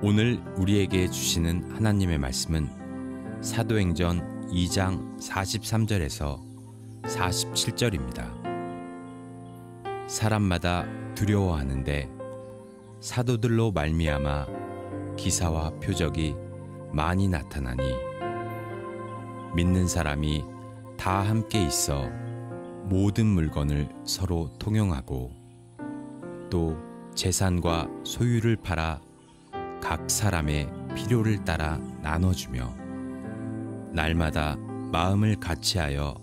오늘 우리에게 주시는 하나님의 말씀은 사도행전 2장 43절에서 47절입니다. 사람마다 두려워하는데 사도들로 말미암아 기사와 표적이 많이 나타나니 믿는 사람이 다 함께 있어 모든 물건을 서로 통용하고 또 재산과 소유를 팔아 각 사람의 필요를 따라 나눠주며 날마다 마음을 같이하여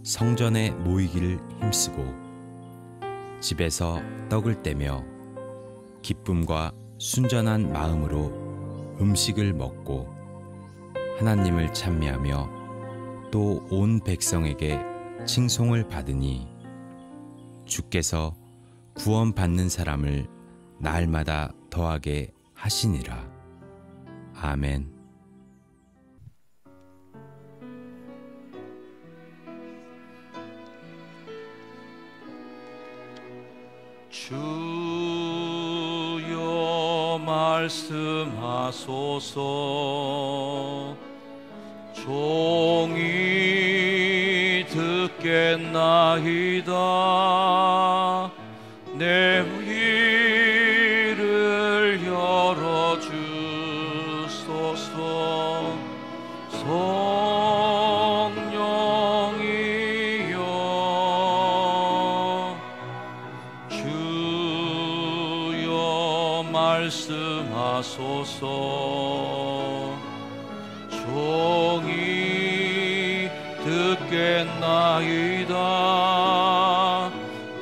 성전에 모이기를 힘쓰고 집에서 떡을 떼며 기쁨과 순전한 마음으로 음식을 먹고 하나님을 찬미하며 또 온 백성에게 칭송을 받으니 주께서 구원받는 사람을 날마다 더하게 하시니라. 아멘. 주여 말씀하소서. 종이 듣겠나이다. 내 귀를 열어주소서. 성령이여 주여 말씀하소서. 종이 듣겠나이다.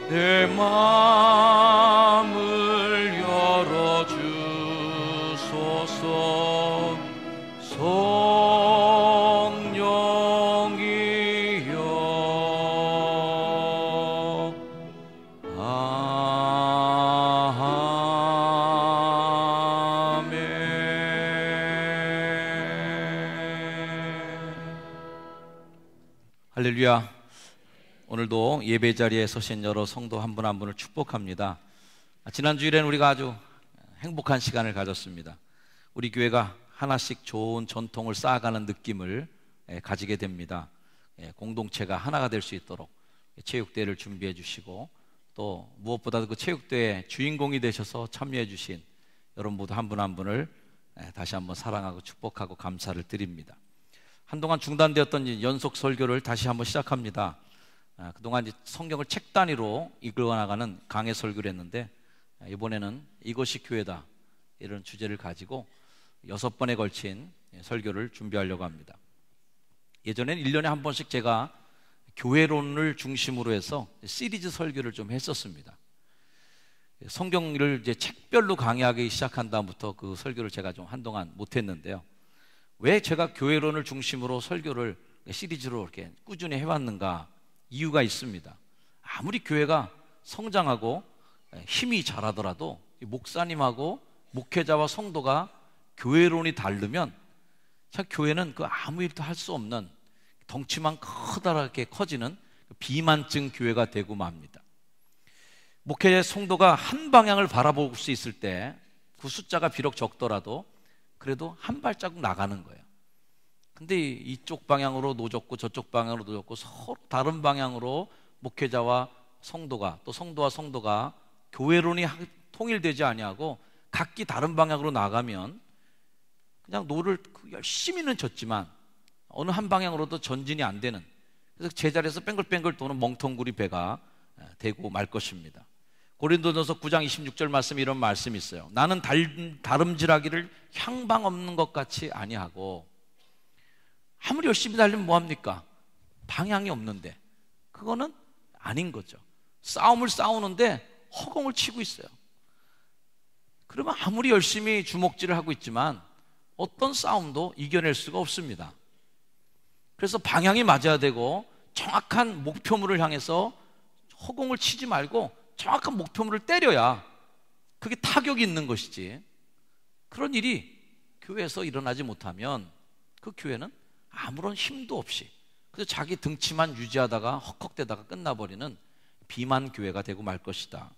내 마음을 열어주소서. 성령이여 아멘. 할렐루야. 오늘도 예배 자리에 서신 여러 성도 한 분 한 분을 축복합니다. 지난 주일에는 우리가 아주 행복한 시간을 가졌습니다. 우리 교회가 하나씩 좋은 전통을 쌓아가는 느낌을 가지게 됩니다. 공동체가 하나가 될 수 있도록 체육대회를 준비해 주시고 또 무엇보다도 그 체육대회 주인공이 되셔서 참여해 주신 여러분 모두 한 분 한 분을 다시 한번 사랑하고 축복하고 감사를 드립니다. 한동안 중단되었던 연속 설교를 다시 한번 시작합니다. 그동안 성경을 책 단위로 이끌어나가는 강해 설교를 했는데 이번에는 이것이 교회다 이런 주제를 가지고 6번에 걸친 설교를 준비하려고 합니다. 예전엔 1년에 한 번씩 제가 교회론을 중심으로 해서 시리즈 설교를 좀 했었습니다. 성경을 이제 책별로 강의하기 시작한 다음부터 그 설교를 제가 좀 한동안 못했는데요. 왜 제가 교회론을 중심으로 설교를 시리즈로 이렇게 꾸준히 해왔는가? 이유가 있습니다. 아무리 교회가 성장하고 힘이 자라더라도 목사님하고 목회자와 성도가 교회론이 다르면 참 교회는 그 아무 일도 할 수 없는 덩치만 커다랗게 커지는 비만증 교회가 되고 맙니다. 목회자 성도가 한 방향을 바라볼 수 있을 때 그 숫자가 비록 적더라도 그래도 한 발자국 나가는 거예요. 근데 이쪽 방향으로 노졌고 저쪽 방향으로 노졌고 서로 다른 방향으로 목회자와 성도가 또 성도와 성도가 교회론이 통일되지 아니하고 각기 다른 방향으로 나가면 그냥 노를 열심히는 졌지만 어느 한 방향으로도 전진이 안 되는, 그래서 제자리에서 뱅글뱅글 도는 멍텅구리 배가 되고 말 것입니다. 고린도전서 9장 26절 말씀에 이런 말씀이 있어요. 나는 다름질하기를 향방 없는 것 같이 아니하고. 아무리 열심히 달리면 뭐합니까? 방향이 없는데 그거는 아닌 거죠. 싸움을 싸우는데 허공을 치고 있어요. 그러면 아무리 열심히 주먹질을 하고 있지만 어떤 싸움도 이겨낼 수가 없습니다. 그래서 방향이 맞아야 되고 정확한 목표물을 향해서 허공을 치지 말고 정확한 목표물을 때려야 그게 타격이 있는 것이지, 그런 일이 교회에서 일어나지 못하면 그 교회는 아무런 힘도 없이 그래서 자기 등치만 유지하다가 헉헉대다가 끝나버리는 비만 교회가 되고 말 것이다.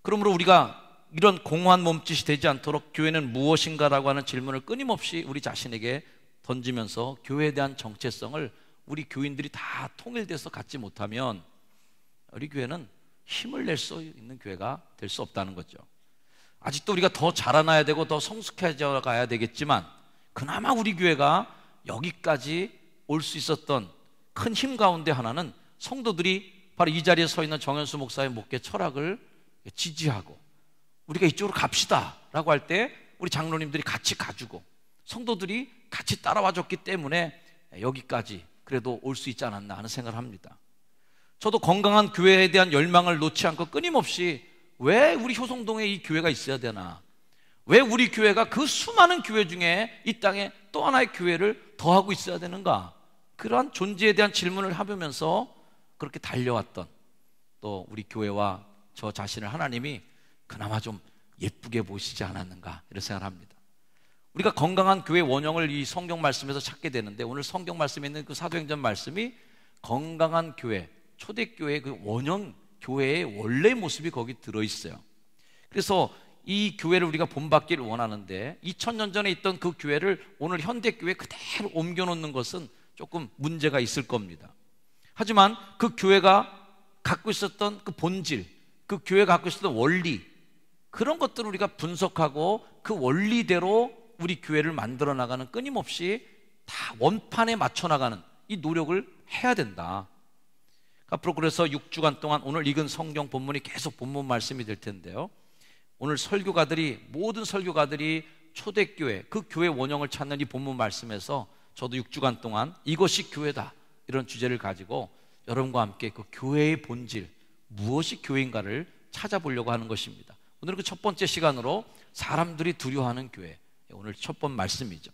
그러므로 우리가 이런 공허한 몸짓이 되지 않도록 교회는 무엇인가라고 하는 질문을 끊임없이 우리 자신에게 던지면서 교회에 대한 정체성을 우리 교인들이 다 통일돼서 갖지 못하면 우리 교회는 힘을 낼 수 있는 교회가 될 수 없다는 거죠. 아직도 우리가 더 자라나야 되고 더 성숙해져 가야 되겠지만 그나마 우리 교회가 여기까지 올 수 있었던 큰 힘 가운데 하나는 성도들이 바로 이 자리에 서 있는 정현수 목사의 목회 철학을 지지하고 우리가 이쪽으로 갑시다 라고 할 때 우리 장로님들이 같이 가주고 성도들이 같이 따라와 줬기 때문에 여기까지 그래도 올 수 있지 않았나 하는 생각을 합니다. 저도 건강한 교회에 대한 열망을 놓지 않고 끊임없이 왜 우리 효성동에 이 교회가 있어야 되나, 왜 우리 교회가 그 수많은 교회 중에 이 땅에 또 하나의 교회를 더하고 있어야 되는가, 그러한 존재에 대한 질문을 해보면서 그렇게 달려왔던 또 우리 교회와 저 자신을 하나님이 그나마 좀 예쁘게 보시지 않았는가 이런 생각을 합니다. 우리가 건강한 교회 원형을 이 성경 말씀에서 찾게 되는데 오늘 성경 말씀에 있는 그 사도행전 말씀이 건강한 교회, 초대교회의 그 원형 교회의 원래 모습이 거기 들어있어요. 그래서 이 교회를 우리가 본받기를 원하는데 2000년 전에 있던 그 교회를 오늘 현대교회에 그대로 옮겨놓는 것은 조금 문제가 있을 겁니다. 하지만 그 교회가 갖고 있었던 그 본질, 그 교회가 갖고 있었던 원리, 그런 것들을 우리가 분석하고 그 원리대로 우리 교회를 만들어 나가는, 끊임없이 다 원판에 맞춰 나가는 이 노력을 해야 된다. 앞으로 그래서 6주간 동안 오늘 읽은 성경 본문이 계속 본문 말씀이 될 텐데요, 오늘 설교가들이, 모든 설교가들이 초대교회, 그 교회 원형을 찾는 이 본문 말씀에서 저도 6주간 동안 이것이 교회다 이런 주제를 가지고 여러분과 함께 그 교회의 본질, 무엇이 교회인가를 찾아보려고 하는 것입니다. 오늘은 그 첫 번째 시간으로 사람들이 두려워하는 교회, 오늘 첫 번 말씀이죠.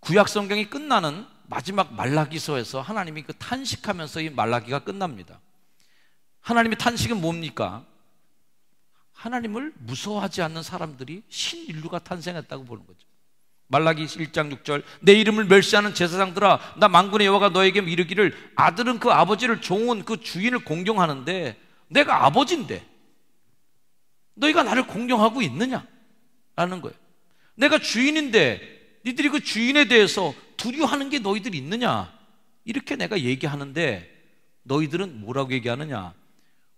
구약 성경이 끝나는 마지막 말라기서에서 하나님이 그 탄식하면서 이 말라기가 끝납니다. 하나님의 탄식은 뭡니까? 하나님을 무서워하지 않는 사람들이 신인류가 탄생했다고 보는 거죠. 말라기 1장 6절, 내 이름을 멸시하는 제사장들아, 나 만군의 여호와가 너에게 이르기를 아들은 그 아버지를, 종은 그 주인을 공경하는데 내가 아버지인데 너희가 나를 공경하고 있느냐? 라는 거예요. 내가 주인인데 니들이 그 주인에 대해서 두려워하는 게 너희들 있느냐? 이렇게 내가 얘기하는데 너희들은 뭐라고 얘기하느냐?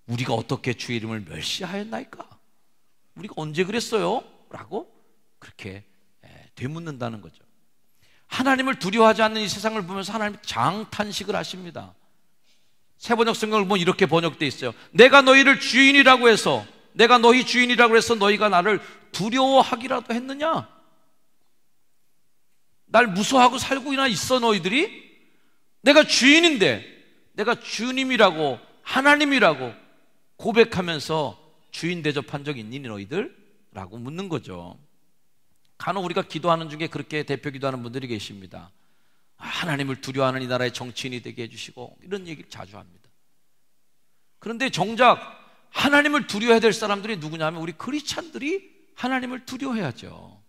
우리가 어떻게 주의 이름을 멸시하였나이까? 우리가 언제 그랬어요? 라고 그렇게 되묻는다는 거죠. 하나님을 두려워하지 않는 이 세상을 보면서 하나님이 장탄식을 하십니다. 세번역 성경을 보면 이렇게 번역되어 있어요. 내가 너희를 주인이라고 해서, 내가 너희 주인이라고 해서 너희가 나를 두려워하기라도 했느냐? 날 무서워하고 살고나 있어 너희들이? 내가 주인인데, 내가 주님이라고 하나님이라고 고백하면서 주인 대접한 적 있니 너희들? 라고 묻는 거죠. 간혹 우리가 기도하는 중에 그렇게 대표 기도하는 분들이 계십니다. 하나님을 두려워하는 이 나라의 정치인이 되게 해주시고, 이런 얘기를 자주 합니다. 그런데 정작 하나님을 두려워해야 될 사람들이 누구냐면 우리 크리스찬들이 하나님을 두려워해야죠.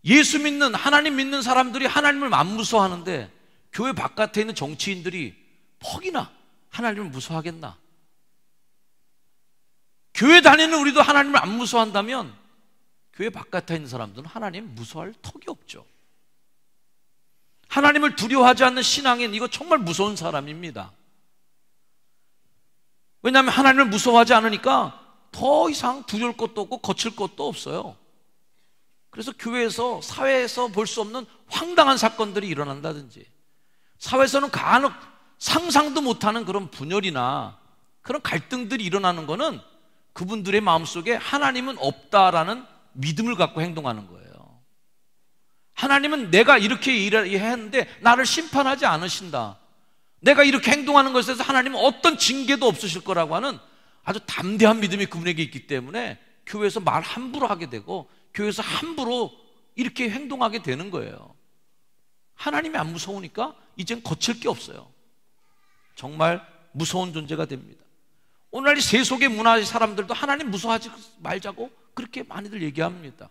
예수 믿는, 하나님 믿는 사람들이 하나님을 안 무서워하는데 교회 바깥에 있는 정치인들이 퍽이나 하나님을 무서워하겠나? 교회 다니는 우리도 하나님을 안 무서워한다면 교회 바깥에 있는 사람들은 하나님 무서워할 턱이 없죠. 하나님을 두려워하지 않는 신앙인, 이거 정말 무서운 사람입니다. 왜냐하면 하나님을 무서워하지 않으니까 더 이상 두려울 것도 없고 거칠 것도 없어요. 그래서 교회에서, 사회에서 볼 수 없는 황당한 사건들이 일어난다든지, 사회에서는 간혹 상상도 못하는 그런 분열이나 그런 갈등들이 일어나는 것은 그분들의 마음속에 하나님은 없다라는 믿음을 갖고 행동하는 거예요. 하나님은 내가 이렇게 했는데 나를 심판하지 않으신다, 내가 이렇게 행동하는 것에 대해서 하나님은 어떤 징계도 없으실 거라고 하는 아주 담대한 믿음이 그분에게 있기 때문에 교회에서 말 함부로 하게 되고 교회에서 함부로 이렇게 행동하게 되는 거예요. 하나님이 안 무서우니까 이젠 거칠 게 없어요. 정말 무서운 존재가 됩니다. 오늘날 이 세속의 문화의 사람들도 하나님 무서워하지 말자고 그렇게 많이들 얘기합니다.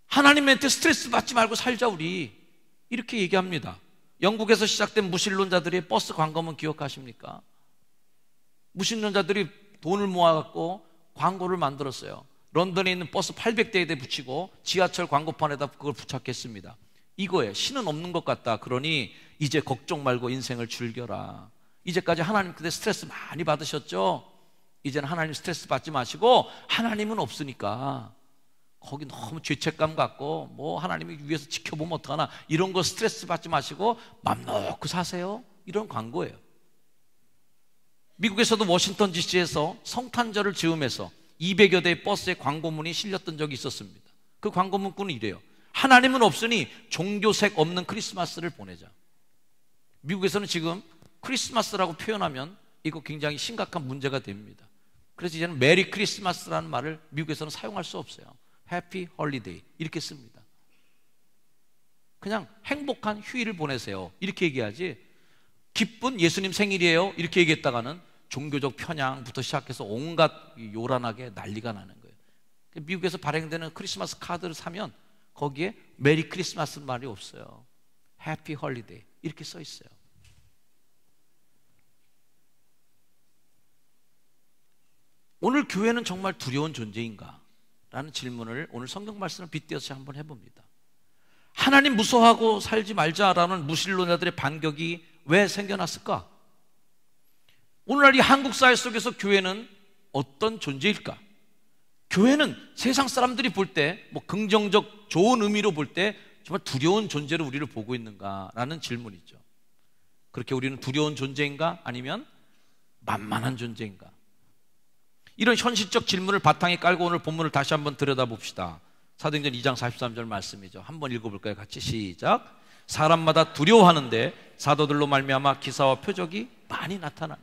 하나님한테 스트레스 받지 말고 살자 우리, 이렇게 얘기합니다. 영국에서 시작된 무신론자들의 버스 광고문 기억하십니까? 무신론자들이 돈을 모아갖고 광고를 만들었어요. 런던에 있는 버스 800대에 붙이고 지하철 광고판에다 그걸 부착했습니다. 이거에 신은 없는 것 같다. 그러니 이제 걱정 말고 인생을 즐겨라. 이제까지 하나님 그때 스트레스 많이 받으셨죠? 이제는 하나님 스트레스 받지 마시고, 하나님은 없으니까 거기 너무 죄책감 갖고 뭐 하나님이 위에서 지켜보면 어떡하나 이런 거 스트레스 받지 마시고 맘 놓고 사세요. 이런 광고예요. 미국에서도 워싱턴 DC에서 성탄절을 즈음해서 200여 대의 버스에 광고문이 실렸던 적이 있었습니다. 그 광고 문구는 이래요: 하나님은 없으니 종교색 없는 크리스마스를 보내자. 미국에서는 지금 크리스마스라고 표현하면 이거 굉장히 심각한 문제가 됩니다. 그래서 이제는 메리 크리스마스라는 말을 미국에서는 사용할 수 없어요. 해피 홀리데이 이렇게 씁니다. 그냥 행복한 휴일을 보내세요 이렇게 얘기하지, 기쁜 예수님 생일이에요 이렇게 얘기했다가는 종교적 편향부터 시작해서 온갖 요란하게 난리가 나는 거예요. 미국에서 발행되는 크리스마스 카드를 사면 거기에 메리 크리스마스 말이 없어요. 해피 홀리데이 이렇게 써 있어요. 오늘 교회는 정말 두려운 존재인가? 라는 질문을 오늘 성경 말씀을 빗대어서 한번 해봅니다. 하나님 무서워하고 살지 말자라는 무신론자들의 반격이 왜 생겨났을까? 오늘날 이 한국 사회 속에서 교회는 어떤 존재일까? 교회는 세상 사람들이 볼 때 뭐 긍정적 좋은 의미로 볼 때 정말 두려운 존재로 우리를 보고 있는가라는 질문이죠. 그렇게 우리는 두려운 존재인가? 아니면 만만한 존재인가? 이런 현실적 질문을 바탕에 깔고 오늘 본문을 다시 한번 들여다봅시다. 사도행전 2장 43절 말씀이죠. 한번 읽어볼까요? 같이 시작. 사람마다 두려워하는데 사도들로 말미암아 기사와 표적이 많이 나타나니.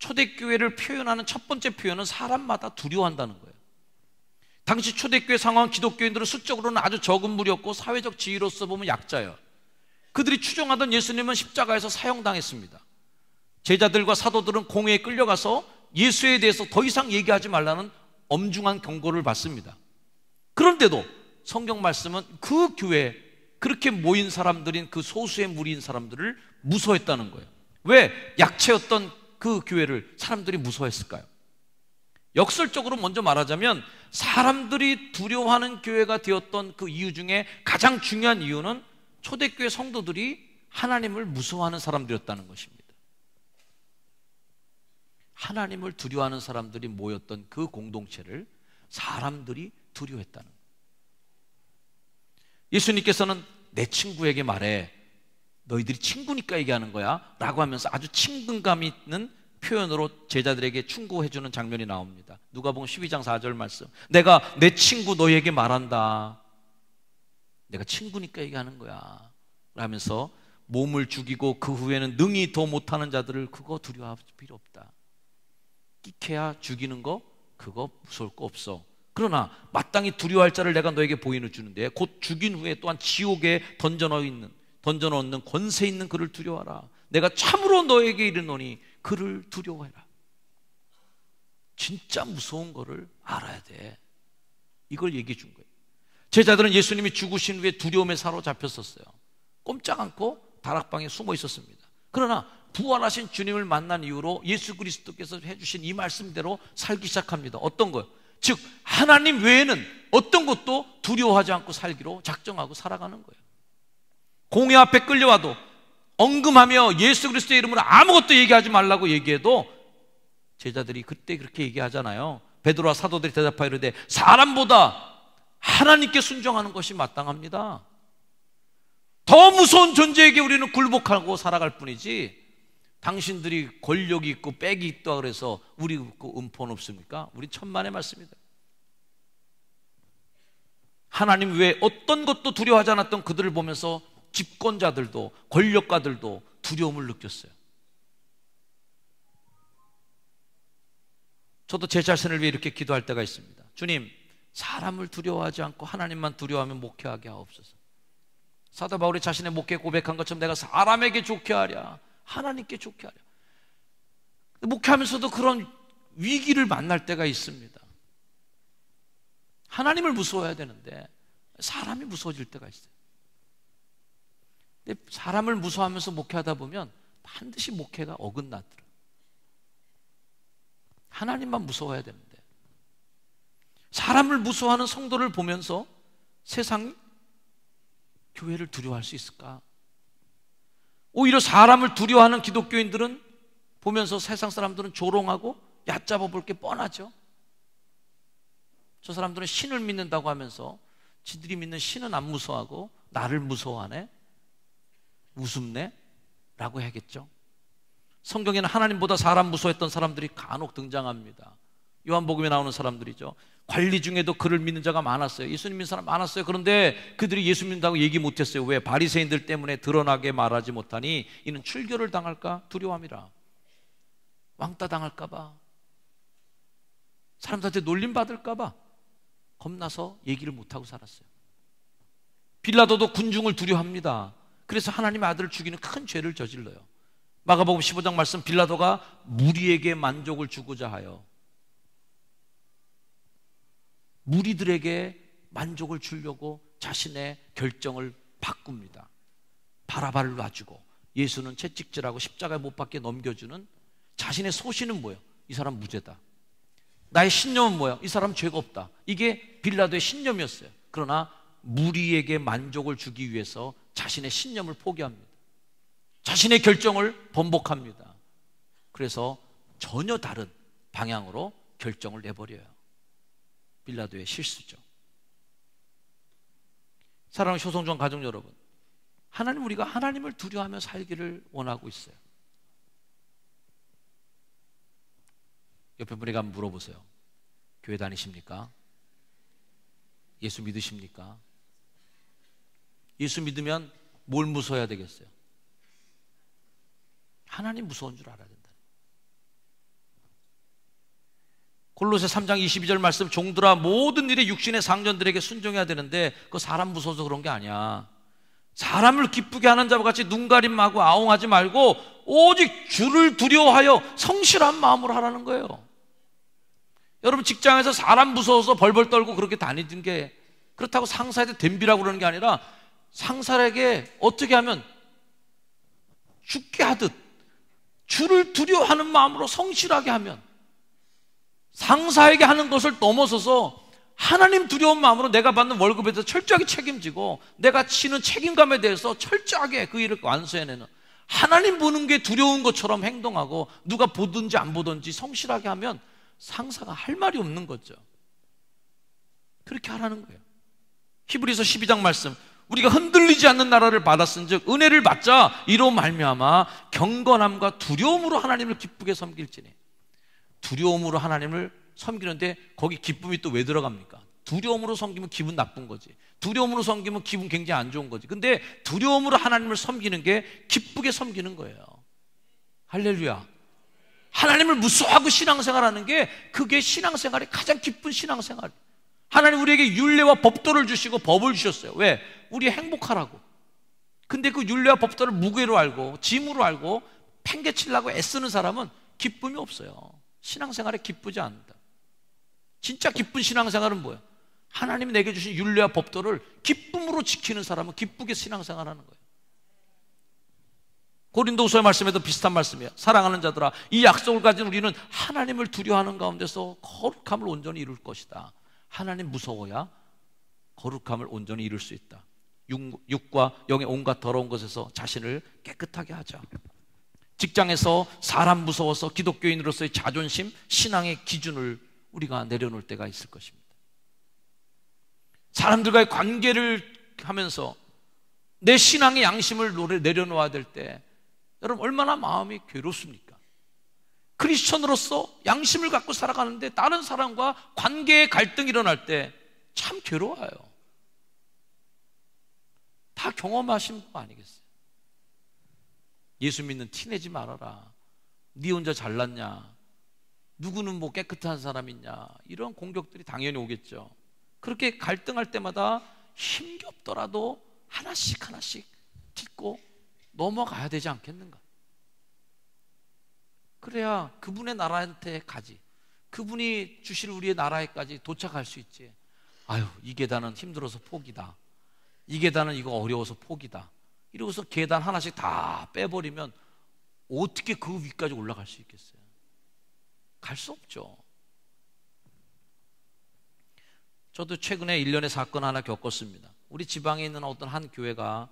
초대교회를 표현하는 첫 번째 표현은 사람마다 두려워한다는 거예요. 당시 초대교회 상황, 기독교인들은 수적으로는 아주 적은 무리였고 사회적 지위로서 보면 약자예요. 그들이 추종하던 예수님은 십자가에서 사형당했습니다. 제자들과 사도들은 공회에 끌려가서 예수에 대해서 더 이상 얘기하지 말라는 엄중한 경고를 받습니다. 그런데도 성경 말씀은 그 교회에 그렇게 모인 사람들인 그 소수의 무리인 사람들을 무서워했다는 거예요. 왜 약체였던 그 교회를 사람들이 무서워했을까요? 역설적으로 먼저 말하자면 사람들이 두려워하는 교회가 되었던 그 이유 중에 가장 중요한 이유는 초대교회 성도들이 하나님을 무서워하는 사람들이었다는 것입니다. 하나님을 두려워하는 사람들이 모였던 그 공동체를 사람들이 두려워했다는 거예요. 예수님께서는 내 친구에게 말해, 너희들이 친구니까 얘기하는 거야 라고 하면서 아주 친근감 있는 표현으로 제자들에게 충고해주는 장면이 나옵니다. 누가복음 12장 4절 말씀, 내가 내 친구 너희에게 말한다. 내가 친구니까 얘기하는 거야 라면서 몸을 죽이고 그 후에는 능히 더 못하는 자들을 그거 두려워할 필요 없다. 끼케야 죽이는 거 그거 무서울 거 없어. 그러나 마땅히 두려워할 자를 내가 너에게 보이는 주는데 곧 죽인 후에 또한 지옥에 던져넣는 권세 있는 그를 두려워하라. 내가 참으로 너에게 이르노니 그를 두려워해라. 진짜 무서운 거를 알아야 돼. 이걸 얘기해 준 거예요. 제자들은 예수님이 죽으신 후에 두려움에 사로잡혔었어요. 꼼짝 않고 다락방에 숨어 있었습니다. 그러나 부활하신 주님을 만난 이후로 예수 그리스도께서 해주신 이 말씀대로 살기 시작합니다. 어떤 거요? 즉 하나님 외에는 어떤 것도 두려워하지 않고 살기로 작정하고 살아가는 거예요. 공회 앞에 끌려와도 엉금하며 예수 그리스도의 이름으로 아무것도 얘기하지 말라고 얘기해도 제자들이 그때 그렇게 얘기하잖아요. 베드로와 사도들이 대답하여 이르되 사람보다 하나님께 순종하는 것이 마땅합니다. 더 무서운 존재에게 우리는 굴복하고 살아갈 뿐이지, 당신들이 권력이 있고 빽이 있다 그래서 우리 그 음포는 없습니까? 우리 천만의 말씀입니다. 하나님 외에 어떤 것도 두려워하지 않았던 그들을 보면서 집권자들도 권력가들도 두려움을 느꼈어요. 저도 제 자신을 위해 이렇게 기도할 때가 있습니다. 주님, 사람을 두려워하지 않고 하나님만 두려워하며 목회하게 하옵소서. 사도 바울이 자신의 목회에 고백한 것처럼 내가 사람에게 좋게 하랴, 하나님께 좋게 하랴. 목회하면서도 그런 위기를 만날 때가 있습니다. 하나님을 무서워해야 되는데 사람이 무서워질 때가 있어요. 근데 사람을 무서워하면서 목회하다 보면 반드시 목회가 어긋나더라고요. 하나님만 무서워해야 되는데 사람을 무서워하는 성도를 보면서 세상이 교회를 두려워할 수 있을까? 오히려 사람을 두려워하는 기독교인들은 보면서 세상 사람들은 조롱하고 얕잡아 볼 게 뻔하죠. 저 사람들은 신을 믿는다고 하면서 지들이 믿는 신은 안 무서워하고 나를 무서워하네? 우습네? 라고 해야겠죠. 성경에는 하나님보다 사람 무서워했던 사람들이 간혹 등장합니다. 요한복음에 나오는 사람들이죠. 관리 중에도 그를 믿는 자가 많았어요. 예수님 믿는 사람 많았어요. 그런데 그들이 예수 믿는다고 얘기 못했어요. 왜? 바리새인들 때문에 드러나게 말하지 못하니 이는 출교를 당할까 두려워함이라. 왕따 당할까 봐, 사람들한테 놀림받을까 봐 겁나서 얘기를 못하고 살았어요. 빌라도도 군중을 두려워합니다. 그래서 하나님의 아들을 죽이는 큰 죄를 저질러요. 마가복음 15장 말씀, 빌라도가 무리에게 만족을 주고자 하여 무리들에게 만족을 주려고 자신의 결정을 바꿉니다. 바라바를 놔주고 예수는 채찍질하고 십자가에 못 박게 넘겨주는 자신의 소신은 뭐예요? 이 사람 무죄다. 나의 신념은 뭐예요? 이 사람 죄가 없다. 이게 빌라도의 신념이었어요. 그러나 무리에게 만족을 주기 위해서 자신의 신념을 포기합니다. 자신의 결정을 번복합니다. 그래서 전혀 다른 방향으로 결정을 내버려요. 빌라도의 실수죠. 사랑하는 효성전 가족 여러분, 하나님, 우리가 하나님을 두려워하며 살기를 원하고 있어요. 옆에 분에게 한번 물어보세요. 교회 다니십니까? 예수 믿으십니까? 예수 믿으면 뭘 무서워해야 되겠어요? 하나님 무서운 줄 알아야 된다. 골로새 3장 22절 말씀, 종들아 모든 일에 육신의 상전들에게 순종해야 되는데 그거 사람 무서워서 그런 게 아니야. 사람을 기쁘게 하는 자와 같이 눈가림하고 아웅하지 말고 오직 주를 두려워하여 성실한 마음으로 하라는 거예요. 여러분, 직장에서 사람 무서워서 벌벌 떨고 그렇게 다니는 게, 그렇다고 상사한테 덤비라고 그러는 게 아니라 상사에게 어떻게 하면 죽게 하듯 주를 두려워하는 마음으로 성실하게 하면, 상사에게 하는 것을 넘어서서 하나님 두려운 마음으로 내가 받는 월급에 대해서 철저하게 책임지고 내가 치는 책임감에 대해서 철저하게 그 일을 완수해내는, 하나님 보는 게 두려운 것처럼 행동하고 누가 보든지 안 보든지 성실하게 하면 상사가 할 말이 없는 거죠. 그렇게 하라는 거예요. 히브리서 12장 말씀, 우리가 흔들리지 않는 나라를 받았은즉 은혜를 받자 이로 말미암아 경건함과 두려움으로 하나님을 기쁘게 섬길지니. 두려움으로 하나님을 섬기는데 거기 기쁨이 또 왜 들어갑니까? 두려움으로 섬기면 기분 나쁜 거지. 두려움으로 섬기면 기분 굉장히 안 좋은 거지. 근데 두려움으로 하나님을 섬기는 게 기쁘게 섬기는 거예요. 할렐루야. 하나님을 무서워하고 신앙생활하는 게, 그게 신앙생활의 가장 기쁜 신앙생활. 하나님 우리에게 율례와 법도를 주시고 법을 주셨어요. 왜? 우리 행복하라고. 근데 그 율례와 법도를 무게로 알고 짐으로 알고 팽개치려고 애쓰는 사람은 기쁨이 없어요. 신앙생활에 기쁘지 않는다. 진짜 기쁜 신앙생활은 뭐예요? 하나님이 내게 주신 율례와 법도를 기쁨으로 지키는 사람은 기쁘게 신앙생활하는 거예요. 고린도후서의 말씀에도 비슷한 말씀이에요. 사랑하는 자들아, 이 약속을 가진 우리는 하나님을 두려워하는 가운데서 거룩함을 온전히 이룰 것이다. 하나님 무서워야 거룩함을 온전히 이룰 수 있다. 육과 영의 온갖 더러운 것에서 자신을 깨끗하게 하자. 직장에서 사람 무서워서 기독교인으로서의 자존심, 신앙의 기준을 우리가 내려놓을 때가 있을 것입니다. 사람들과의 관계를 하면서 내 신앙의 양심을 내려놓아야 될 때, 여러분 얼마나 마음이 괴롭습니까? 크리스천으로서 양심을 갖고 살아가는데 다른 사람과 관계의 갈등이 일어날 때 참 괴로워요. 다 경험하신 거 아니겠어요? 예수 믿는 티 내지 말아라. 네 혼자 잘났냐? 누구는 뭐 깨끗한 사람 있냐? 이런 공격들이 당연히 오겠죠. 그렇게 갈등할 때마다 힘겹더라도 하나씩 하나씩 딛고 넘어가야 되지 않겠는가? 그래야 그분의 나라한테 가지, 그분이 주실 우리의 나라에까지 도착할 수 있지. 아유, 이 계단은 힘들어서 포기다, 이 계단은 이거 어려워서 포기다, 이러고서 계단 하나씩 다 빼버리면 어떻게 그 위까지 올라갈 수 있겠어요? 갈 수 없죠. 저도 최근에 일련의 사건 하나 겪었습니다. 우리 지방에 있는 어떤 한 교회가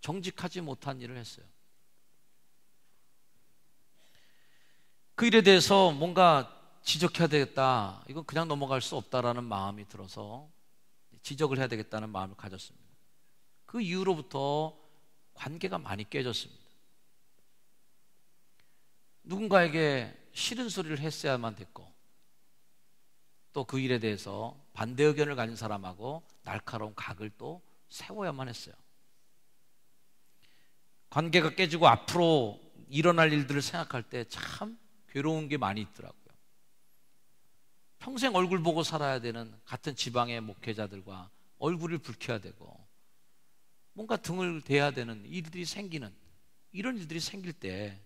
정직하지 못한 일을 했어요. 그 일에 대해서 뭔가 지적해야 되겠다, 이건 그냥 넘어갈 수 없다라는 마음이 들어서 지적을 해야 되겠다는 마음을 가졌습니다. 그 이후로부터 관계가 많이 깨졌습니다. 누군가에게 싫은 소리를 했어야만 됐고, 또 그 일에 대해서 반대 의견을 가진 사람하고 날카로운 각을 또 세워야만 했어요. 관계가 깨지고 앞으로 일어날 일들을 생각할 때 참 괴로운 게 많이 있더라고요. 평생 얼굴 보고 살아야 되는 같은 지방의 목회자들과 얼굴을 붉혀야 되고 뭔가 등을 대야 되는 일들이 생기는, 이런 일들이 생길 때,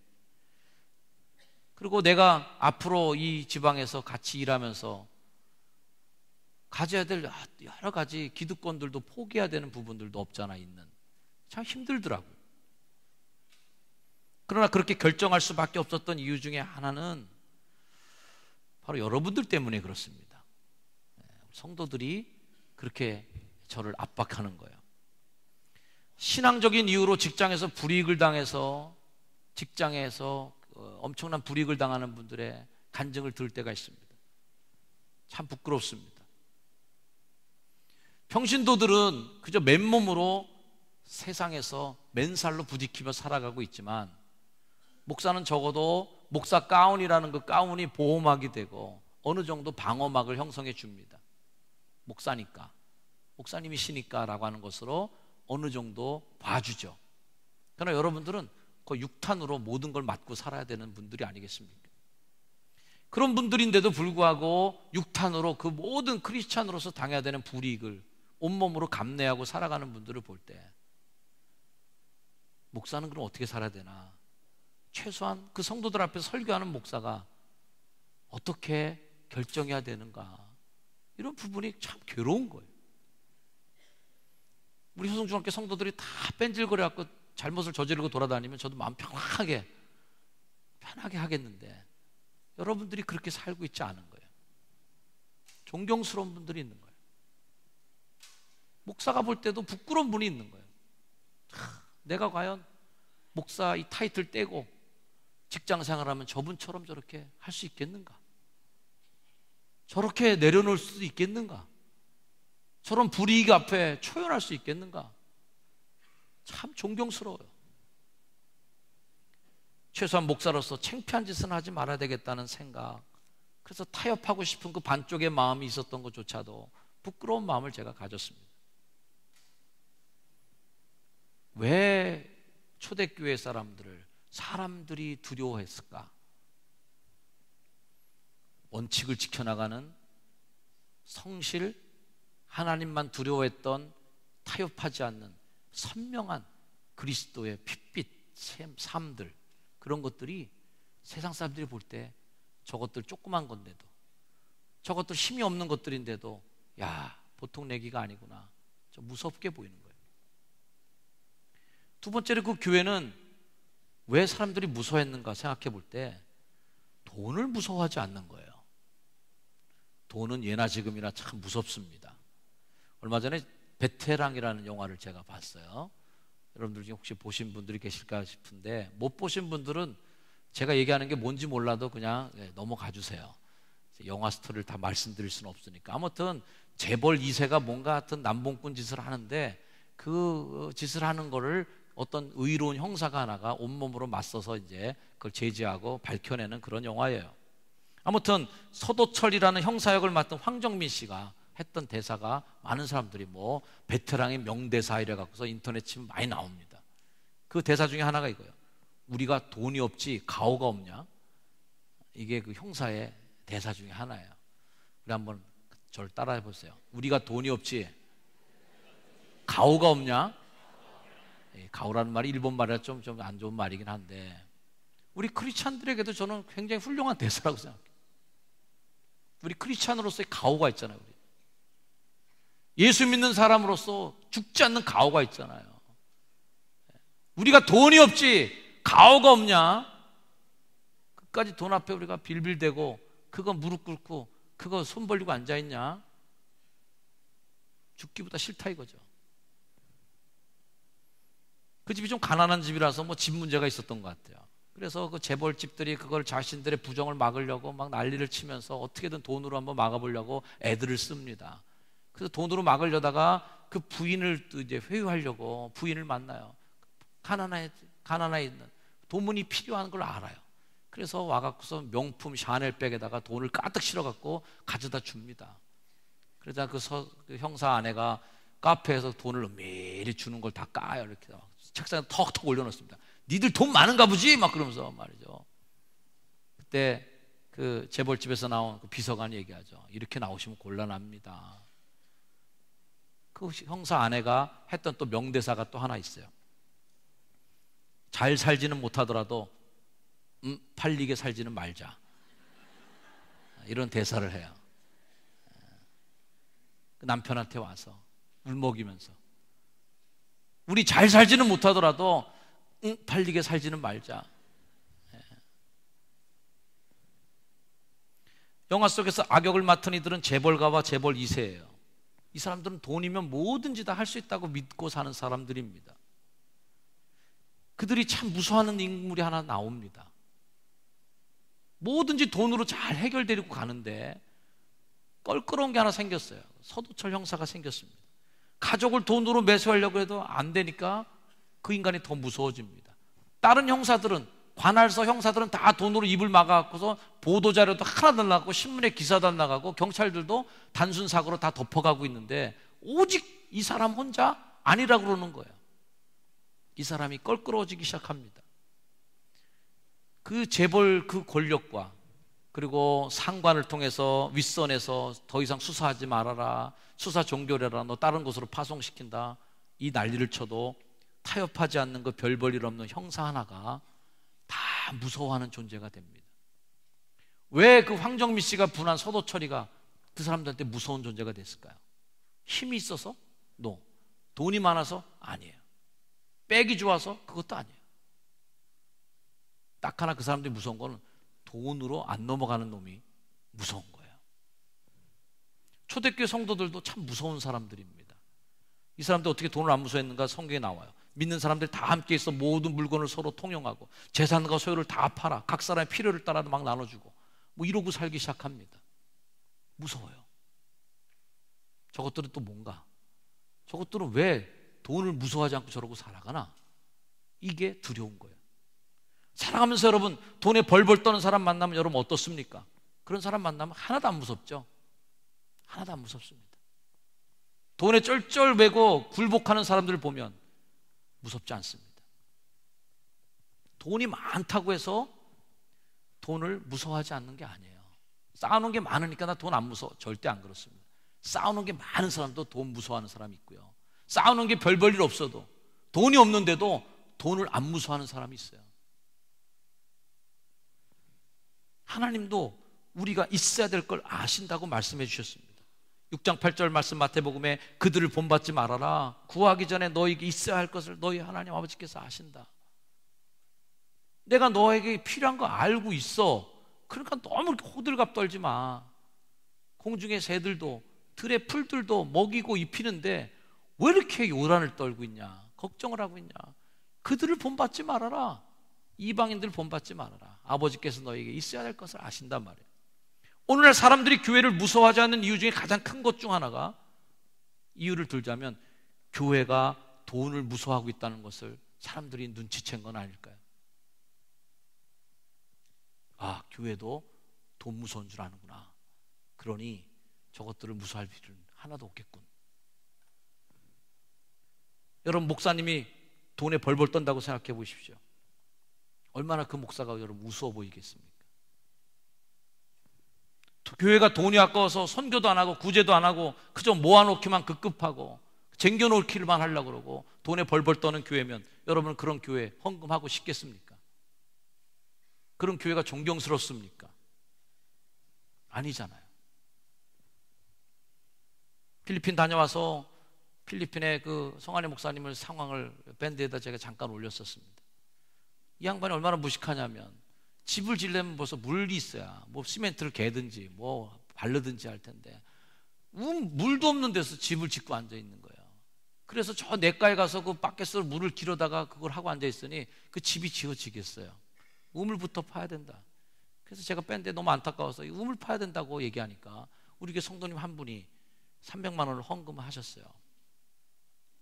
그리고 내가 앞으로 이 지방에서 같이 일하면서 가져야 될 여러 가지 기득권들도 포기해야 되는 부분들도 없잖아 있는, 참 힘들더라고요. 그러나 그렇게 결정할 수밖에 없었던 이유 중에 하나는 바로 여러분들 때문에 그렇습니다. 성도들이 그렇게 저를 압박하는 거예요. 신앙적인 이유로 직장에서 불이익을 당해서, 직장에서 엄청난 불이익을 당하는 분들의 간증을 들을 때가 있습니다. 참 부끄럽습니다. 평신도들은 그저 맨몸으로 세상에서 맨살로 부딪히며 살아가고 있지만, 목사는 적어도 목사 가운이라는 그 가운이 보호막이 되고 어느 정도 방어막을 형성해 줍니다. 목사니까, 목사님이시니까 라고 하는 것으로 어느 정도 봐주죠. 그러나 여러분들은 그 육탄으로 모든 걸 맞고 살아야 되는 분들이 아니겠습니까? 그런 분들인데도 불구하고 육탄으로 그 모든 크리스찬으로서 당해야 되는 불이익을 온몸으로 감내하고 살아가는 분들을 볼 때, 목사는 그럼 어떻게 살아야 되나? 최소한 그 성도들 앞에서 설교하는 목사가 어떻게 결정해야 되는가, 이런 부분이 참 괴로운 거예요. 우리 효성중학교 성도들이 다 뺀질거려갖고 잘못을 저지르고 돌아다니면 저도 마음 편하게 하겠는데, 여러분들이 그렇게 살고 있지 않은 거예요. 존경스러운 분들이 있는 거예요. 목사가 볼 때도 부끄러운 분이 있는 거예요. 내가 과연 목사 이 타이틀 떼고 직장 생활하면 저분처럼 저렇게 할 수 있겠는가? 저렇게 내려놓을 수도 있겠는가? 저런 불이익 앞에 초연할 수 있겠는가? 참 존경스러워요. 최소한 목사로서 창피한 짓은 하지 말아야 되겠다는 생각, 그래서 타협하고 싶은 그 반쪽의 마음이 있었던 것조차도 부끄러운 마음을 제가 가졌습니다. 왜 초대교회 사람들이 두려워했을까? 원칙을 지켜나가는 성실, 하나님만 두려워했던 타협하지 않는 선명한 그리스도의 핏빛 삶들, 그런 것들이 세상 사람들이 볼 때 저것들 조그만 건데도, 저것들 힘이 없는 것들인데도 야, 보통 내기가 아니구나, 좀 무섭게 보이는 거예요. 두 번째로 그 교회는 왜 사람들이 무서워했는가 생각해 볼 때 돈을 무서워하지 않는 거예요. 돈은 예나 지금이나 참 무섭습니다. 얼마 전에 베테랑이라는 영화를 제가 봤어요. 여러분들 중에 혹시 보신 분들이 계실까 싶은데, 못 보신 분들은 제가 얘기하는 게 뭔지 몰라도 그냥 넘어가 주세요. 영화 스토리를 다 말씀드릴 수는 없으니까. 아무튼 재벌 2세가 뭔가 하여튼 남봉꾼 짓을 하는데, 그 짓을 하는 거를 어떤 의로운 형사가 하나가 온몸으로 맞서서 이제 그걸 제지하고 밝혀내는 그런 영화예요. 아무튼 서도철이라는 형사 역을 맡은 황정민 씨가 했던 대사가 많은 사람들이 뭐 베테랑의 명대사 이래 갖고서 인터넷 치면 많이 나옵니다. 그 대사 중에 하나가 이거예요. 우리가 돈이 없지 가오가 없냐? 이게 그 형사의 대사 중에 하나예요. 우리 한번 저를 따라해 보세요. 우리가 돈이 없지 가오가 없냐? 가오라는 말이 일본 말이라 좀 안 좋은 말이긴 한데, 우리 크리스찬들에게도 저는 굉장히 훌륭한 대사라고 생각해요. 우리 크리스찬으로서의 가오가 있잖아요. 예수 믿는 사람으로서 죽지 않는 가오가 있잖아요. 우리가 돈이 없지 가오가 없냐? 끝까지 돈 앞에 우리가 빌빌대고 그거 무릎 꿇고 그거 손 벌리고 앉아있냐? 죽기보다 싫다 이거죠. 그 집이 좀 가난한 집이라서 뭐 집 문제가 있었던 것 같아요. 그래서 그 재벌집들이 그걸 자신들의 부정을 막으려고 막 난리를 치면서 어떻게든 돈으로 한번 막아보려고 애들을 씁니다. 그래서 돈으로 막으려다가 그 부인을 또 이제 회유하려고 부인을 만나요. 가난해 있는 돈문이 필요한 걸 알아요. 그래서 와갖고서 명품 샤넬백에다가 돈을 가득 실어갖고 가져다 줍니다. 그러자 그 형사 아내가 카페에서 돈을 은밀히 주는 걸 다 까요. 이렇게 책상에 턱턱 올려놓습니다. 니들 돈 많은가 보지? 막 그러면서 말이죠. 그때 그 재벌집에서 나온 그 비서관이 얘기하죠. 이렇게 나오시면 곤란합니다. 그 형사 아내가 했던 또 명대사가 또 하나 있어요. 잘 살지는 못하더라도 팔리게 살지는 말자. 이런 대사를 해요. 그 남편한테 와서 울먹이면서 우리 잘 살지는 못하더라도 팔리게 살지는 말자. 영화 속에서 악역을 맡은 이들은 재벌가와 재벌 2세예요. 이 사람들은 돈이면 뭐든지 다 할 수 있다고 믿고 사는 사람들입니다. 그들이 참 무서워하는 인물이 하나 나옵니다. 뭐든지 돈으로 잘 해결되고 가는데 껄끄러운 게 하나 생겼어요. 서두철 형사가 생겼습니다. 가족을 돈으로 매수하려고 해도 안 되니까 그 인간이 더 무서워집니다. 다른 형사들은, 관할서 형사들은 다 돈으로 입을 막아갖고서 보도자료도 하나도 안 나가고 신문에 기사도 안 나가고 경찰들도 단순 사고로 다 덮어가고 있는데 오직 이 사람 혼자 아니라고 그러는 거예요. 이 사람이 껄끄러워지기 시작합니다. 그 재벌 그 권력과 그리고 상관을 통해서 윗선에서 더 이상 수사하지 말아라, 수사 종결해라, 너 다른 곳으로 파송시킨다, 이 난리를 쳐도 타협하지 않는 그 별 볼 일 없는 형사 하나가 다 무서워하는 존재가 됩니다. 왜 그 황정미 씨가 분한 서도철이가 그 사람들한테 무서운 존재가 됐을까요? 힘이 있어서? No. 돈이 많아서? 아니에요. 백이 좋아서? 그것도 아니에요. 딱 하나 그 사람들이 무서운 거는 돈으로 안 넘어가는 놈이 무서운 거예요. 초대교회 성도들도 참 무서운 사람들입니다. 이 사람들 어떻게 돈을 안 무서워했는가 성경에 나와요. 믿는 사람들이 다 함께 있어 모든 물건을 서로 통용하고 재산과 소유를 다 팔아 각 사람의 필요를 따라도 막 나눠주고 뭐 이러고 살기 시작합니다. 무서워요. 저것들은 또 뭔가, 저것들은 왜 돈을 무서워하지 않고 저러고 살아가나? 이게 두려운 거예요. 살아가면서 여러분 돈에 벌벌 떠는 사람 만나면 여러분 어떻습니까? 그런 사람 만나면 하나도 안 무섭죠? 하나도 안 무섭습니다. 돈에 쩔쩔매고 굴복하는 사람들을 보면 무섭지 않습니다. 돈이 많다고 해서 돈을 무서워하지 않는 게 아니에요. 쌓아놓은 게 많으니까 나 돈 안 무서워. 절대 안 그렇습니다. 쌓아놓은 게 많은 사람도 돈 무서워하는 사람이 있고요. 쌓아놓은 게 별 볼 일 없어도, 돈이 없는데도 돈을 안 무서워하는 사람이 있어요. 하나님도 우리가 있어야 될 걸 아신다고 말씀해 주셨습니다. 6장 8절 말씀 마태복음에 그들을 본받지 말아라. 구하기 전에 너에게 있어야 할 것을 너희 하나님 아버지께서 아신다. 내가 너에게 필요한 거 알고 있어. 그러니까 너무 호들갑 떨지 마. 공중의 새들도 들의 풀들도 먹이고 입히는데 왜 이렇게 요란을 떨고 있냐, 걱정을 하고 있냐. 그들을 본받지 말아라. 이방인들 본받지 말아라. 아버지께서 너에게 있어야 할 것을 아신단 말이에요. 오늘날 사람들이 교회를 무서워하지 않는 이유 중에 가장 큰 것 중 하나가, 이유를 들자면 교회가 돈을 무서워하고 있다는 것을 사람들이 눈치챈 건 아닐까요? 아, 교회도 돈 무서운 줄 아는구나. 그러니 저것들을 무서워할 필요는 하나도 없겠군. 여러분, 목사님이 돈에 벌벌 떤다고 생각해 보십시오. 얼마나 그 목사가 여러분 우스워 보이겠습니까? 교회가 돈이 아까워서 선교도 안 하고 구제도 안 하고 그저 모아놓기만 급급하고 쟁겨놓기만 하려고 그러고 돈에 벌벌 떠는 교회면 여러분은 그런 교회 헌금하고 싶겠습니까? 그런 교회가 존경스럽습니까? 아니잖아요. 필리핀 다녀와서 필리핀의 그 성한의 목사님을 상황을 밴드에다 제가 잠깐 올렸었습니다. 이 양반이 얼마나 무식하냐면 집을 지려면 벌써 물이 있어야 뭐 시멘트를 개든지 뭐 바르든지 할 텐데 물도 없는 데서 집을 짓고 앉아 있는 거예요. 그래서 저 냇가에 가서 그 밖에서 물을 길어다가 그걸 하고 앉아 있으니 그 집이 지어지겠어요. 우물부터 파야 된다. 그래서 제가 뺀데 너무 안타까워서 이 우물 파야 된다고 얘기하니까 우리 교회 성도님 한 분이 300만 원을 헌금하셨어요.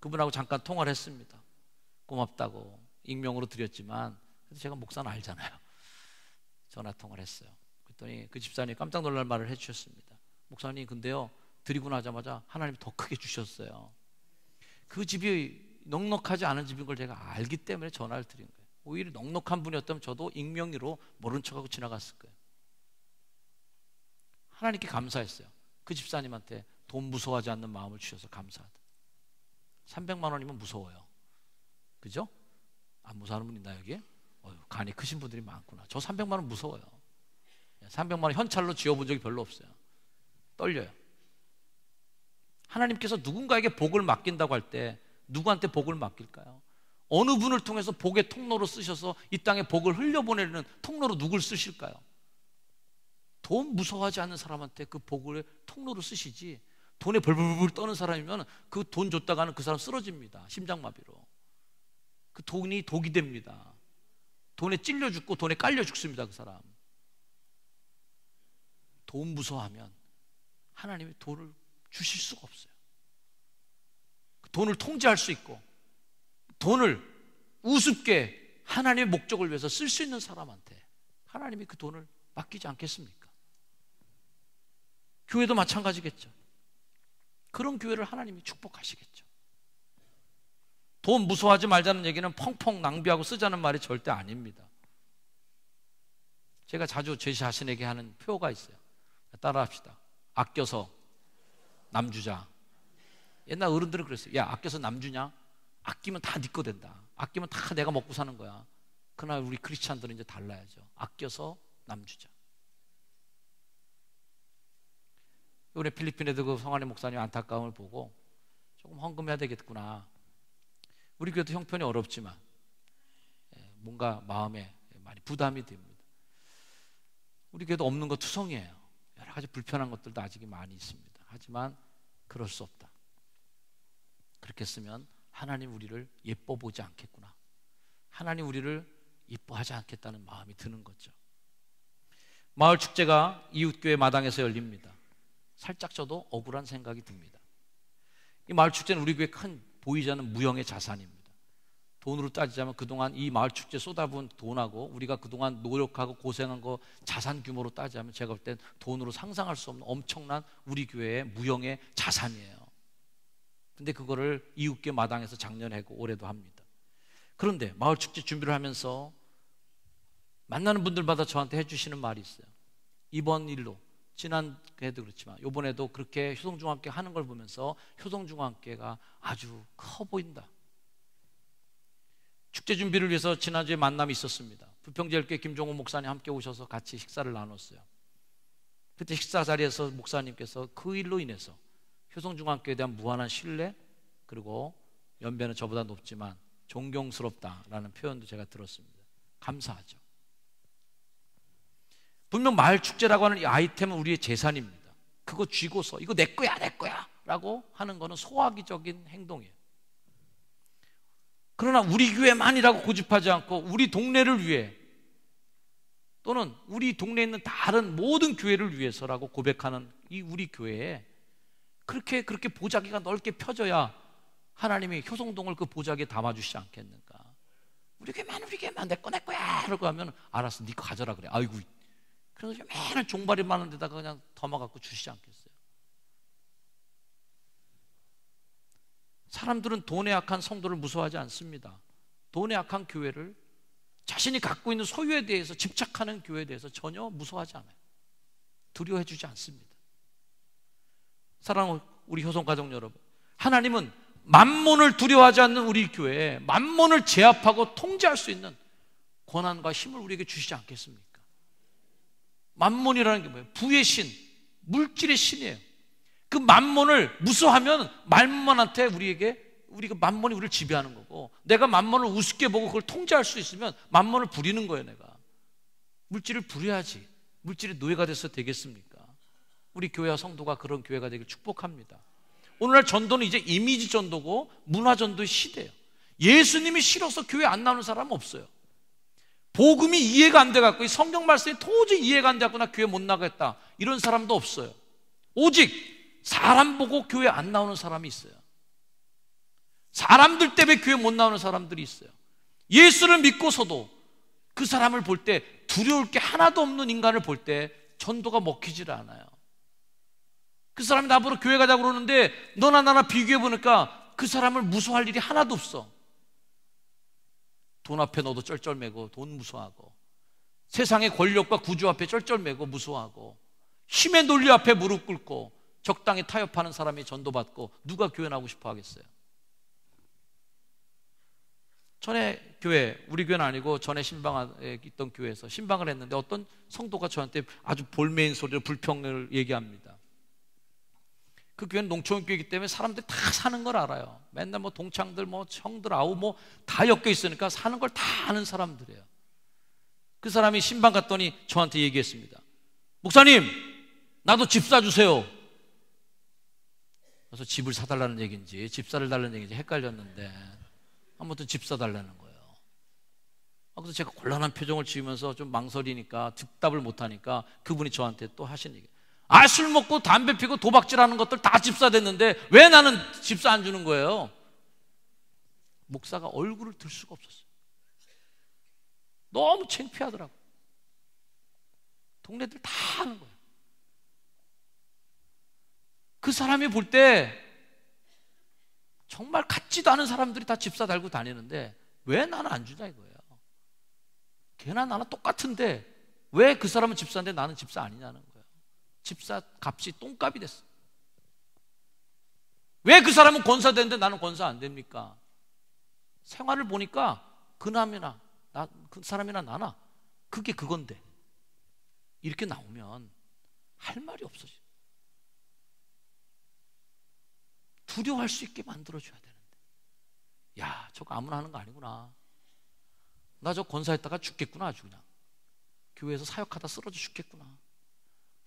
그분하고 잠깐 통화를 했습니다. 고맙다고 익명으로 드렸지만 그래서 제가 목사는 알잖아요. 전화 통화를 했어요. 그랬더니 그 집사님이 깜짝 놀랄 말을 해주셨습니다. 목사님 근데요 드리고 나자마자 하나님이 더 크게 주셨어요. 그 집이 넉넉하지 않은 집인 걸 제가 알기 때문에 전화를 드린 거예요. 오히려 넉넉한 분이었다면 저도 익명으로 모른 척하고 지나갔을 거예요. 하나님께 감사했어요. 그 집사님한테 돈 무서워하지 않는 마음을 주셔서 감사하다. 300만 원이면 무서워요. 그죠? 안 무서워하는 분 있나 여기? 간이 크신 분들이 많구나. 저 300만 원 무서워요. 300만 원 현찰로 쥐어본 적이 별로 없어요. 떨려요. 하나님께서 누군가에게 복을 맡긴다고 할 때 누구한테 복을 맡길까요? 어느 분을 통해서 복의 통로로 쓰셔서 이 땅에 복을 흘려보내는 통로로 누굴 쓰실까요? 돈 무서워하지 않는 사람한테 그 복을 통로로 쓰시지, 돈에 벌벌벌 떠는 사람이면 그 돈 줬다가는 그 사람 쓰러집니다. 심장마비로. 그 돈이 독이 됩니다. 돈에 찔려 죽고 돈에 깔려 죽습니다. 그 사람. 돈 무서워하면 하나님이 돈을 주실 수가 없어요. 돈을 통제할 수 있고 돈을 우습게 하나님의 목적을 위해서 쓸 수 있는 사람한테 하나님이 그 돈을 맡기지 않겠습니까? 교회도 마찬가지겠죠. 그런 교회를 하나님이 축복하시겠죠. 돈 무서워하지 말자는 얘기는 펑펑 낭비하고 쓰자는 말이 절대 아닙니다. 제가 자주 제 자신에게 하는 표어가 있어요. 따라합시다. 아껴서 남 주자. 옛날 어른들은 그랬어요. 야, 아껴서 남 주냐? 아끼면 다 네 거 된다. 아끼면 다 내가 먹고 사는 거야. 그러나 우리 크리스찬들은 이제 달라야죠. 아껴서 남 주자. 이번에 필리핀에도 그 성환이 목사님 안타까움을 보고 조금 헌금해야 되겠구나. 우리 교회도 형편이 어렵지만 뭔가 마음에 많이 부담이 됩니다. 우리 교회도 없는 거 투성이에요. 여러 가지 불편한 것들도 아직 많이 있습니다. 하지만 그럴 수 없다. 그렇게 쓰면 하나님 우리를 예뻐 보지 않겠구나. 하나님 우리를 예뻐하지 않겠다는 마음이 드는 거죠. 마을 축제가 이웃교회 마당에서 열립니다. 살짝 저도 억울한 생각이 듭니다. 이 마을 축제는 우리 교회 큰 보이지 않는 무형의 자산입니다. 돈으로 따지자면 그동안 이 마을 축제 쏟아부은 돈하고 우리가 그동안 노력하고 고생한 거 자산 규모로 따지자면 제가 볼 땐 돈으로 상상할 수 없는 엄청난 우리 교회의 무형의 자산이에요. 근데 그거를 이웃교회 마당에서 작년에 했고 올해도 합니다. 그런데 마을 축제 준비를 하면서 만나는 분들마다 저한테 해주시는 말이 있어요. 이번 일로 지난해도 그렇지만 이번에도 그렇게 효성중앙교회 하는 걸 보면서 효성중앙교회가 아주 커 보인다. 축제 준비를 위해서 지난주에 만남이 있었습니다. 부평제일교회 김종호 목사님 함께 오셔서 같이 식사를 나눴어요. 그때 식사 자리에서 목사님께서 그 일로 인해서 효성중앙교회에 대한 무한한 신뢰, 그리고 연배는 저보다 높지만 존경스럽다라는 표현도 제가 들었습니다. 감사하죠. 분명 마을 축제라고 하는 이 아이템은 우리의 재산입니다. 그거 쥐고서 이거 내 거야 내 거야 라고 하는 거는 소화기적인 행동이에요. 그러나 우리 교회만이라고 고집하지 않고 우리 동네를 위해 또는 우리 동네에 있는 다른 모든 교회를 위해서라고 고백하는 이 우리 교회에 그렇게 보자기가 넓게 펴져야 하나님이 효성동을 그 보자기에 담아주시지 않겠는가. 우리 교회만 내 거야 그러고 하면 알았어 네 거 가져라 그래. 아이고 그래서 맨날 종발이 많은 데다가 그냥 담아갖고 주시지 않겠어요. 사람들은 돈에 약한 성도를 무서워하지 않습니다. 돈에 약한 교회를 자신이 갖고 있는 소유에 대해서 집착하는 교회에 대해서 전혀 무서워하지 않아요. 두려워해 주지 않습니다. 사랑하는 우리 효성가족 여러분, 하나님은 만몬을 두려워하지 않는 우리 교회에 만몬을 제압하고 통제할 수 있는 권한과 힘을 우리에게 주시지 않겠습니까? 만몬이라는 게 뭐예요? 부의 신, 물질의 신이에요. 그 만몬을 무서워하면 만몬한테 우리가 만몬이 우리를 지배하는 거고, 내가 만몬을 우습게 보고 그걸 통제할 수 있으면 만몬을 부리는 거예요. 내가 물질을 부려야지 물질의 노예가 돼서 되겠습니까? 우리 교회와 성도가 그런 교회가 되길 축복합니다. 오늘날 전도는 이제 이미지 전도고 문화 전도의 시대예요. 예수님이 싫어서 교회 안 나오는 사람은 없어요. 복음이 이해가 안 돼갖고 이 성경 말씀이 도저히 이해가 안 돼갖고 나 교회 못 나가겠다 이런 사람도 없어요. 오직 사람 보고 교회 안 나오는 사람이 있어요. 사람들 때문에 교회 못 나오는 사람들이 있어요. 예수를 믿고서도 그 사람을 볼 때 두려울 게 하나도 없는 인간을 볼 때 전도가 먹히질 않아요. 그 사람이 나보러 교회 가자고 그러는데 너나 나나 비교해 보니까 그 사람을 무서워할 일이 하나도 없어. 돈 앞에 너도 쩔쩔매고 돈 무서워하고, 세상의 권력과 구조 앞에 쩔쩔매고 무서워하고, 힘의 논리 앞에 무릎 꿇고 적당히 타협하는 사람이 전도받고 누가 교회 나오고 싶어 하겠어요? 전에 교회, 우리 교회는 아니고 전에 신방에 있던 교회에서 신방을 했는데 어떤 성도가 저한테 아주 볼메인 소리로 불평을 얘기합니다. 그 교회는 농촌교회이기 때문에 사람들이 다 사는 걸 알아요. 맨날 뭐 동창들, 뭐 형들, 아우 뭐 다 엮여 있으니까 사는 걸 다 아는 사람들이에요. 그 사람이 신방 갔더니 저한테 얘기했습니다. 목사님, 나도 집 사주세요. 그래서 집을 사달라는 얘기인지 집사를 달라는 얘기인지 헷갈렸는데 아무튼 집 사달라는 거예요. 그래서 제가 곤란한 표정을 지으면서 좀 망설이니까 즉답을 못하니까 그분이 저한테 또 하신 얘기, 술 먹고 담배 피고 도박질하는 것들 다 집사 됐는데 왜 나는 집사 안 주는 거예요? 목사가 얼굴을 들 수가 없었어요. 너무 창피하더라고. 동네들 다 하는 거예요. 그 사람이 볼 때 정말 같지도 않은 사람들이 다 집사 달고 다니는데 왜 나는 안 주냐 이거예요. 걔나 나나 똑같은데 왜 그 사람은 집사인데 나는 집사 아니냐는 거예요. 집사 값이 똥값이 됐어. 왜 그 사람은 권사 되는데 나는 권사 안 됩니까? 생활을 보니까 그 남이나 그 사람이나 나나 그게 그건데 이렇게 나오면 할 말이 없어져. 두려워할 수 있게 만들어줘야 되는데, 야, 저거 아무나 하는 거 아니구나. 나 저 권사했다가 죽겠구나. 아주 그냥 교회에서 사역하다 쓰러져 죽겠구나.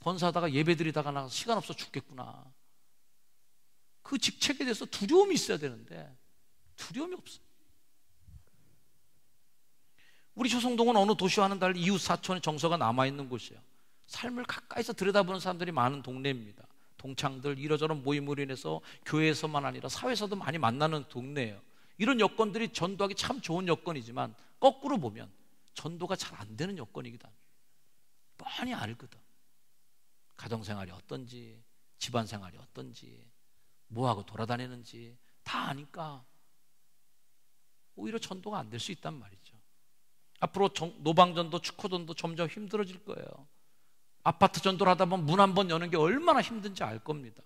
권사하다가 예배드리다가 나가서 시간 없어 죽겠구나. 그 직책에 대해서 두려움이 있어야 되는데 두려움이 없어요. 우리 효성동은 어느 도시와는 달리 이웃 사촌의 정서가 남아있는 곳이에요. 삶을 가까이서 들여다보는 사람들이 많은 동네입니다. 동창들 이러저런 모임으로 인해서 교회에서만 아니라 사회에서도 많이 만나는 동네예요. 이런 여건들이 전도하기 참 좋은 여건이지만 거꾸로 보면 전도가 잘 안 되는 여건이기도 합니다. 뻔히 알거든. 가정생활이 어떤지, 집안생활이 어떤지, 뭐하고 돌아다니는지 다 아니까 오히려 전도가 안 될 수 있단 말이죠. 앞으로 노방전도, 축구전도 점점 힘들어질 거예요. 아파트 전도를 하다 보면 문 한 번 여는 게 얼마나 힘든지 알 겁니다.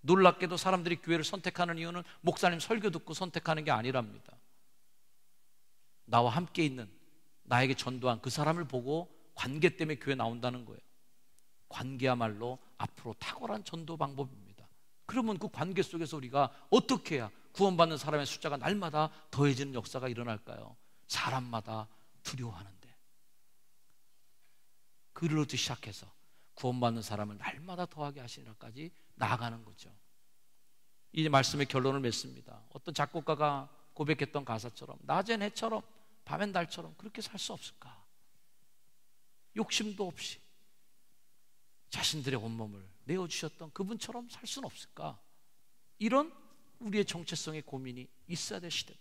놀랍게도 사람들이 교회를 선택하는 이유는 목사님 설교 듣고 선택하는 게 아니랍니다. 나와 함께 있는, 나에게 전도한 그 사람을 보고 관계 때문에 교회 나온다는 거예요. 관계야말로 앞으로 탁월한 전도 방법입니다. 그러면 그 관계 속에서 우리가 어떻게 해야 구원받는 사람의 숫자가 날마다 더해지는 역사가 일어날까요? 사람마다 두려워하는데, 그로부터 시작해서 구원받는 사람을 날마다 더하게 하시니까지 나아가는 거죠. 이 말씀의 결론을 맺습니다. 어떤 작곡가가 고백했던 가사처럼 낮엔 해처럼 밤엔 달처럼 그렇게 살 수 없을까? 욕심도 없이 자신들의 온몸을 내어주셨던 그분처럼 살 수는 없을까? 이런 우리의 정체성의 고민이 있어야 될 시대다.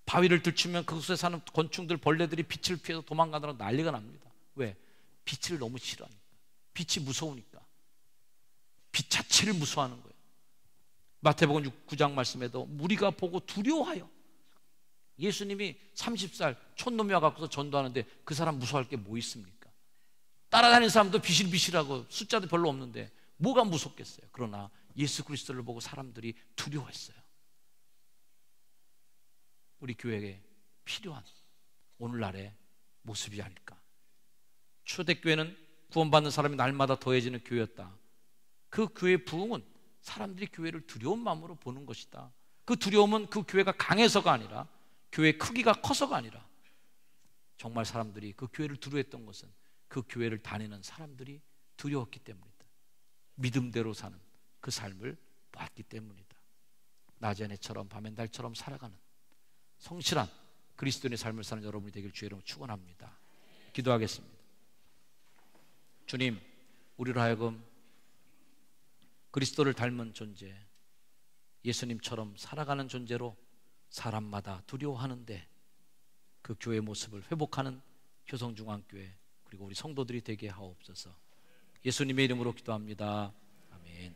바위를 들추면 그곳에 사는 곤충들, 벌레들이 빛을 피해서 도망가느라 난리가 납니다. 왜? 빛을 너무 싫어하니까. 빛이 무서우니까. 빛 자체를 무서워하는 거예요. 마태복음 9장 말씀에도 무리가 보고 두려워하여, 예수님이 30살 촌놈이 와갖고서 전도하는데 그 사람 무서워할 게 뭐 있습니까? 따라다니는 사람도 비실비실하고 숫자도 별로 없는데 뭐가 무섭겠어요? 그러나 예수 그리스도를 보고 사람들이 두려워했어요. 우리 교회에 필요한 오늘날의 모습이 아닐까. 초대교회는 구원받는 사람이 날마다 더해지는 교회였다. 그 교회의 부흥은 사람들이 교회를 두려운 마음으로 보는 것이다. 그 두려움은 그 교회가 강해서가 아니라, 교회의 크기가 커서가 아니라, 정말 사람들이 그 교회를 두려워했던 것은 그 교회를 다니는 사람들이 두려웠기 때문이다. 믿음대로 사는 그 삶을 보았기 때문이다. 낮엔 해처럼 밤엔 달처럼 살아가는 성실한 그리스도인의 삶을 사는 여러분이 되길 주의 이름으로 축원합니다. 기도하겠습니다. 주님, 우리로 하여금 그리스도를 닮은 존재, 예수님처럼 살아가는 존재로 사람마다 두려워하는데 그 교회 모습을 회복하는 효성중앙교회 그리고 우리 성도들이 되게 하옵소서. 예수님의 이름으로 기도합니다. 아멘.